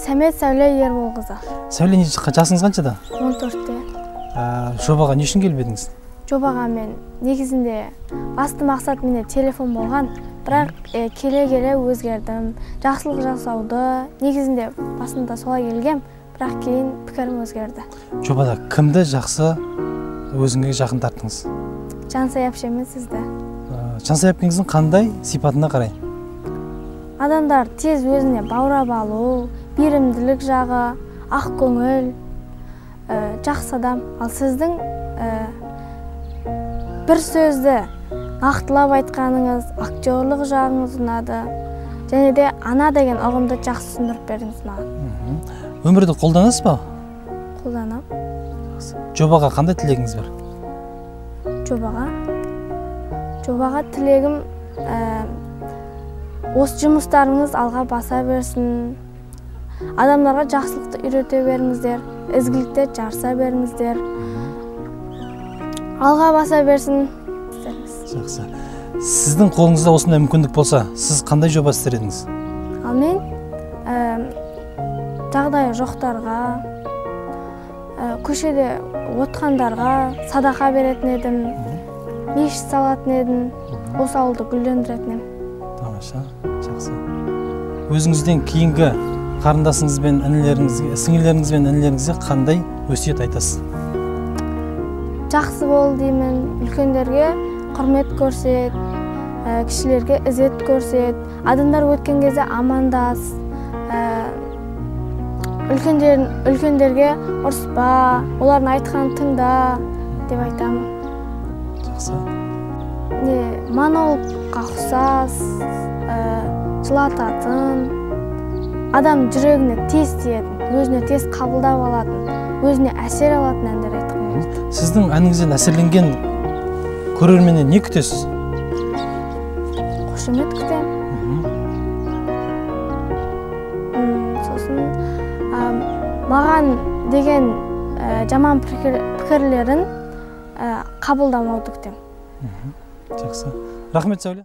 Сәмет Сәуле Ерболқызы. Сәуле, жасыңыз қаншада? 14-те. Жобаға не үшін келбедіңіз? Жобаға мен негізінде басты мақсат менде телефон болған, бірақ келе өзгердім. Жақсылық жасауды негізінде басында солай келгем, бірақ кейін пікірім өзгерді. Жобада кімді жақсы өзіңе жақын тарттыңыз? Жансай әпшемен сізді. Жансай әпкеңіздің қандай сипатына қарай? Адамдар тез өзіне баурап алу, берімділік жағы, ақ көңіл, жақсы адам. Ал сіздің бір сөзді нақтылап айтқаныңыз, актерлық жағыңыз ұнады. Және де ана деген ұғымды жақсы түсіндіріп бердіңіз маған. Өмірді қолданасыз ба? Қолданам. Жобаға қандай тілегіңіз бар? Жобаға тілегім осы жұмыстарыңыз алға баса берсін. Адамдарға жақсылықты үйрете беріңіздер, ізгілікте жарыса беріңіздер. Алға баса берсін. Жақсы. Сіздің қолыңызда осындай мүмкіндік болса, сіз қандай жоба істер едіңіз? Ал мен жағдайы жоқтарға, көшеде отқандарға садақа беретін едім, мешіт салатын едім, осы ауылды гүлдендіретін едім. Тамаша, жақсы. Өзіңізден кейінгі қарындасыңыз бен сіңілеріңіз бен інілеріңізге қандай өсиет айтасыз? Жақсы бол деймін, үлкендерге құрмет көрсет, кішілерге ізет көрсет, адамдар өткен кезде амандас, үлкендерге ұрыспа, олардың айтқанын тыңда деп айтамын. Жақсы. Монологқа ұқсас, жылататын, адам жүрегіне тез тиетін, өзіне тез қабылдап алатын, өзіне әсер алатын әндер айтқым келеді. Сіздің әніңізден әсерленген көрерменнен не күтесіз? Қошемет күтем. Сосын маған деген жаман пікірлерін қабылдамауды күтем. Жақсы. Рахмет, Сәуле.